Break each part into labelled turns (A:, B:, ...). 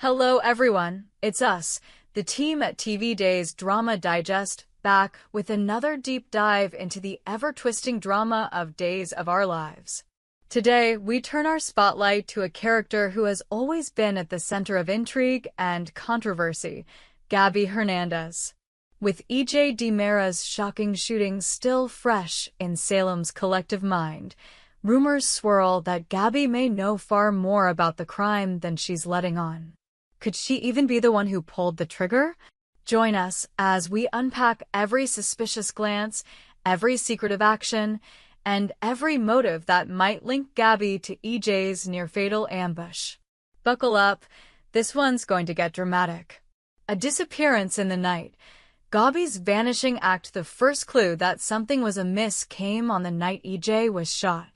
A: Hello everyone, it's us, the team at TV Day's Drama Digest, back with another deep dive into the ever-twisting drama of Days of Our Lives. Today, we turn our spotlight to a character who has always been at the center of intrigue and controversy, Gabi Hernandez. With E.J. DiMera's shocking shooting still fresh in Salem's collective mind, rumors swirl that Gabi may know far more about the crime than she's letting on. Could she even be the one who pulled the trigger? Join us as we unpack every suspicious glance, every secretive action, and every motive that might link Gabi to EJ's near-fatal ambush. Buckle up, this one's going to get dramatic. A disappearance in the night. Gabi's vanishing act, the first clue that something was amiss, came on the night EJ was shot.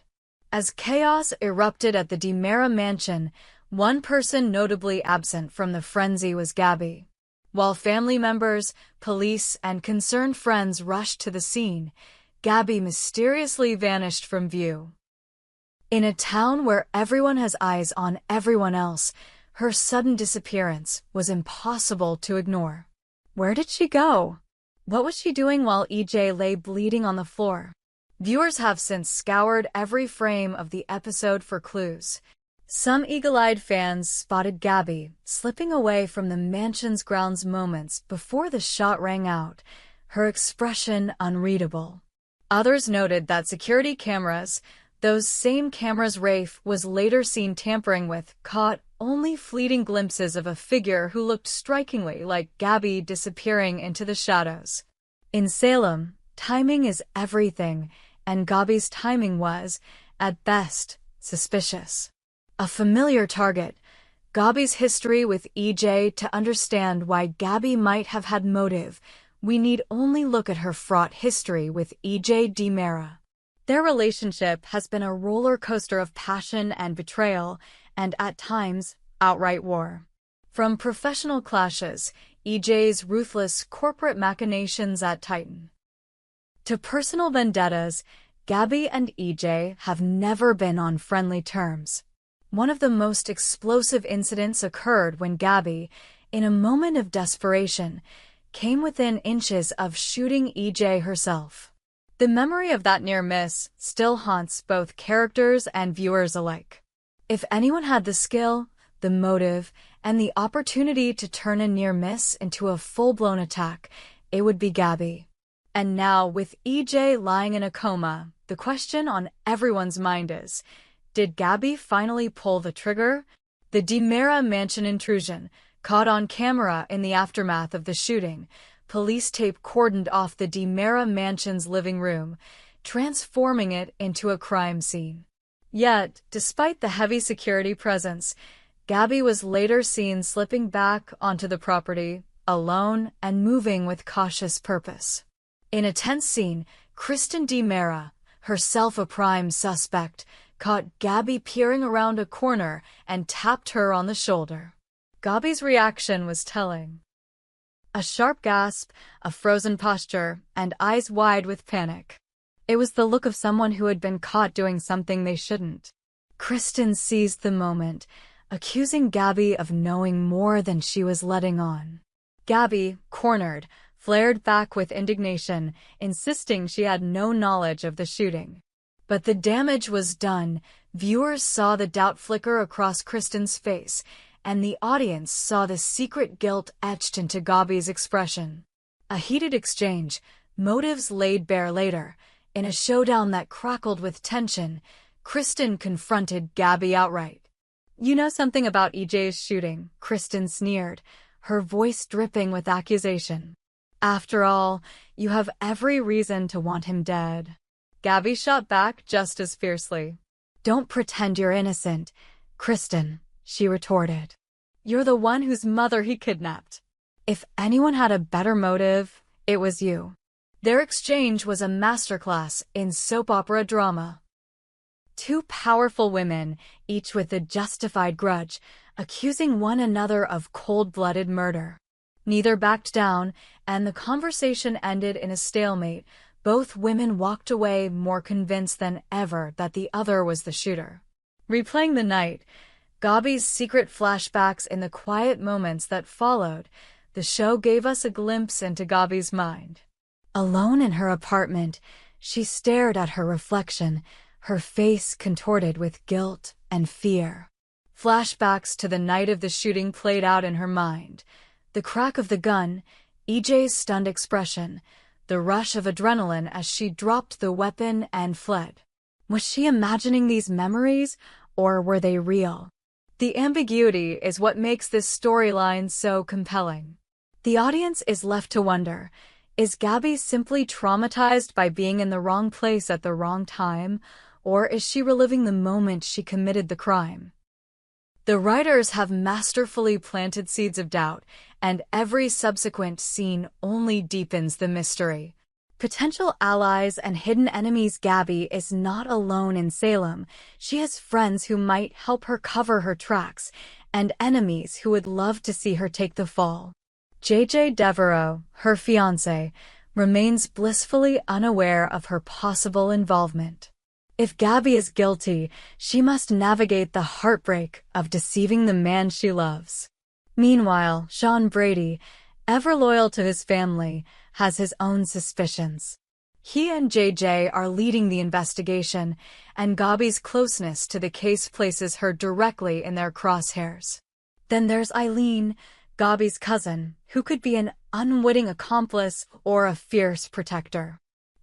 A: As chaos erupted at the DiMera mansion, one person notably absent from the frenzy was Gabi. While family members, police, and concerned friends rushed to the scene, Gabi mysteriously vanished from view. In a town where everyone has eyes on everyone else, her sudden disappearance was impossible to ignore. Where did she go? What was she doing while EJ lay bleeding on the floor? Viewers have since scoured every frame of the episode for clues. Some eagle-eyed fans spotted Gabi slipping away from the mansion's grounds moments before the shot rang out, her expression unreadable. Others noted that security cameras, those same cameras Rafe was later seen tampering with, caught only fleeting glimpses of a figure who looked strikingly like Gabi disappearing into the shadows. In Salem, timing is everything, and Gabi's timing was, at best, suspicious. A familiar target, Gabi's history with EJ. To understand why Gabi might have had motive, we need only look at her fraught history with E.J. DiMera. Their relationship has been a roller coaster of passion and betrayal, and at times, outright war. From professional clashes, EJ's ruthless corporate machinations at Titan, to personal vendettas, Gabi and EJ have never been on friendly terms. One of the most explosive incidents occurred when Gabi, in a moment of desperation, came within inches of shooting EJ herself. The memory of that near miss still haunts both characters and viewers alike. If anyone had the skill, the motive, and the opportunity to turn a near miss into a full-blown attack, it would be Gabi. And now, with EJ lying in a coma, the question on everyone's mind is, did Gabi finally pull the trigger? The DiMera mansion intrusion, caught on camera in the aftermath of the shooting, police tape cordoned off the DiMera mansion's living room, transforming it into a crime scene. Yet, despite the heavy security presence, Gabi was later seen slipping back onto the property, alone and moving with cautious purpose. In a tense scene, Kristen DiMera, herself a prime suspect, caught Gabi peering around a corner and tapped her on the shoulder. Gabi's reaction was telling. A sharp gasp, a frozen posture, and eyes wide with panic. It was the look of someone who had been caught doing something they shouldn't. Kristen seized the moment, accusing Gabi of knowing more than she was letting on. Gabi, cornered, flared back with indignation, insisting she had no knowledge of the shooting. But the damage was done. Viewers saw the doubt flicker across Kristen's face, and the audience saw the secret guilt etched into Gabi's expression. A heated exchange, motives laid bare later. In a showdown that crackled with tension, Kristen confronted Gabi outright. "You know something about EJ's shooting," Kristen sneered, her voice dripping with accusation. "After all, you have every reason to want him dead." Gabi shot back just as fiercely. "Don't pretend you're innocent, Kristen," she retorted. "You're the one whose mother he kidnapped. If anyone had a better motive, it was you." Their exchange was a masterclass in soap opera drama. Two powerful women, each with a justified grudge, accusing one another of cold-blooded murder. Neither backed down, and the conversation ended in a stalemate. Both women walked away more convinced than ever that the other was the shooter. Replaying the night, Gabi's secret flashbacks in the quiet moments that followed, the show gave us a glimpse into Gabi's mind. Alone in her apartment, she stared at her reflection, her face contorted with guilt and fear. Flashbacks to the night of the shooting played out in her mind. The crack of the gun, EJ's stunned expression, the rush of adrenaline as she dropped the weapon and fled. Was she imagining these memories, or were they real? The ambiguity is what makes this storyline so compelling. The audience is left to wonder, is Gabi simply traumatized by being in the wrong place at the wrong time, or is she reliving the moment she committed the crime? The writers have masterfully planted seeds of doubt, and every subsequent scene only deepens the mystery. Potential allies and hidden enemies. Gabi is not alone in Salem. She has friends who might help her cover her tracks, and enemies who would love to see her take the fall. JJ Devereaux, her fiancé, remains blissfully unaware of her possible involvement. If Gabi is guilty, she must navigate the heartbreak of deceiving the man she loves. Meanwhile, Sean Brady, ever loyal to his family, has his own suspicions. He and JJ are leading the investigation, and Gabi's closeness to the case places her directly in their crosshairs. Then there's Eileen, Gabi's cousin, who could be an unwitting accomplice or a fierce protector.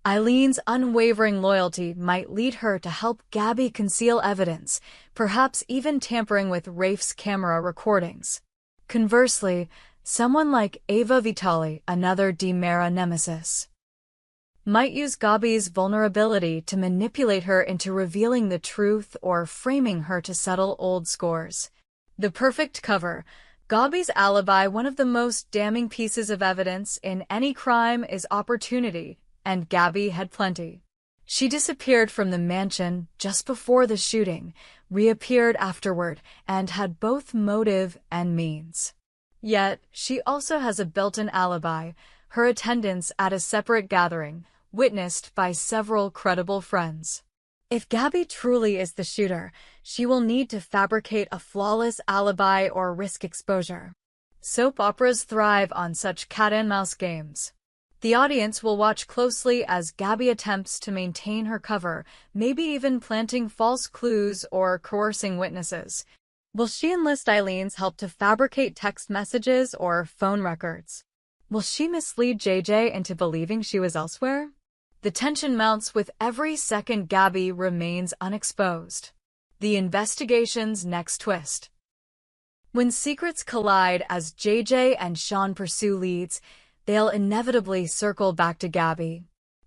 A: Eileen's unwavering loyalty might lead her to help Gabi conceal evidence, perhaps even tampering with Rafe's camera recordings. Conversely, someone like Ava Vitali, another DiMera nemesis, might use Gabi's vulnerability to manipulate her into revealing the truth or framing her to settle old scores. The perfect cover. Gabi's alibi. One of the most damning pieces of evidence in any crime is opportunity, and Gabi had plenty. She disappeared from the mansion just before the shooting, reappeared afterward, and had both motive and means. Yet, she also has a built-in alibi, her attendance at a separate gathering, witnessed by several credible friends. If Gabi truly is the shooter, she will need to fabricate a flawless alibi or risk exposure. Soap operas thrive on such cat-and-mouse games. The audience will watch closely as Gabi attempts to maintain her cover, maybe even planting false clues or coercing witnesses. Will she enlist Eileen's help to fabricate text messages or phone records? Will she mislead JJ into believing she was elsewhere? The tension mounts with every second Gabi remains unexposed. The investigation's next twist. When secrets collide as JJ and Sean pursue leads, they'll inevitably circle back to Gabi.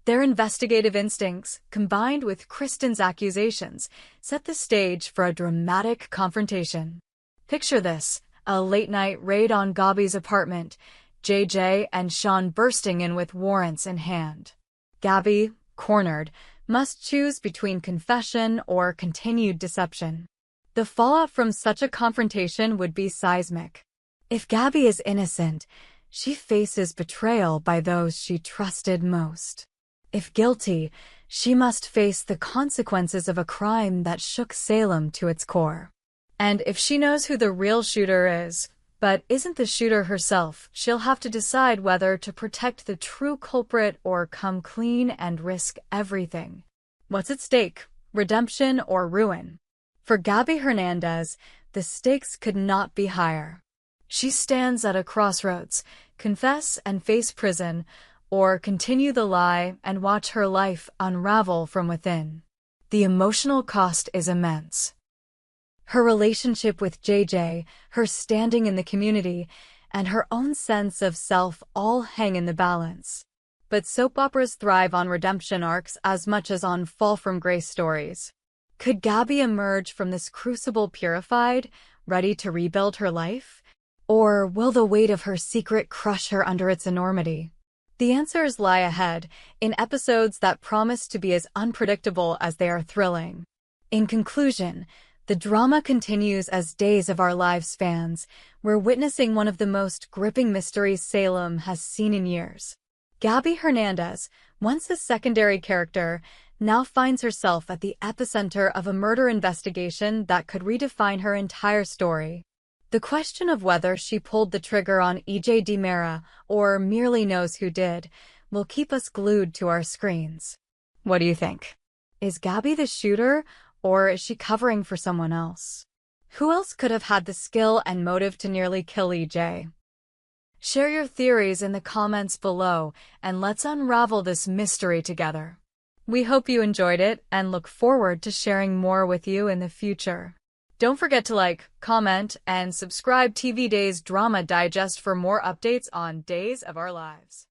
A: Their investigative instincts, combined with Kristen's accusations, set the stage for a dramatic confrontation. Picture this, a late-night raid on Gabi's apartment, JJ and Sean bursting in with warrants in hand. Gabi, cornered, must choose between confession or continued deception. The fallout from such a confrontation would be seismic. If Gabi is innocent, she faces betrayal by those she trusted most. If guilty, she must face the consequences of a crime that shook Salem to its core. And if she knows who the real shooter is, but isn't the shooter herself, she'll have to decide whether to protect the true culprit or come clean and risk everything. What's at stake? Redemption or ruin? For Gabi Hernandez, the stakes could not be higher. She stands at a crossroads, confess and face prison, or continue the lie and watch her life unravel from within. The emotional cost is immense. Her relationship with JJ, her standing in the community, and her own sense of self all hang in the balance. But soap operas thrive on redemption arcs as much as on fall-from-grace stories. Could Gabi emerge from this crucible purified, ready to rebuild her life? Or will the weight of her secret crush her under its enormity? The answers lie ahead, in episodes that promise to be as unpredictable as they are thrilling. In conclusion, the drama continues as Days of Our Lives fans. We're witnessing one of the most gripping mysteries Salem has seen in years. Gabi Hernandez, once a secondary character, now finds herself at the epicenter of a murder investigation that could redefine her entire story. The question of whether she pulled the trigger on EJ DiMera or merely knows who did will keep us glued to our screens. What do you think? Is Gabi the shooter, or is she covering for someone else? Who else could have had the skill and motive to nearly kill EJ? Share your theories in the comments below, and let's unravel this mystery together. We hope you enjoyed it and look forward to sharing more with you in the future. Don't forget to like, comment, and subscribe TV Days Drama Digest for more updates on Days of Our Lives.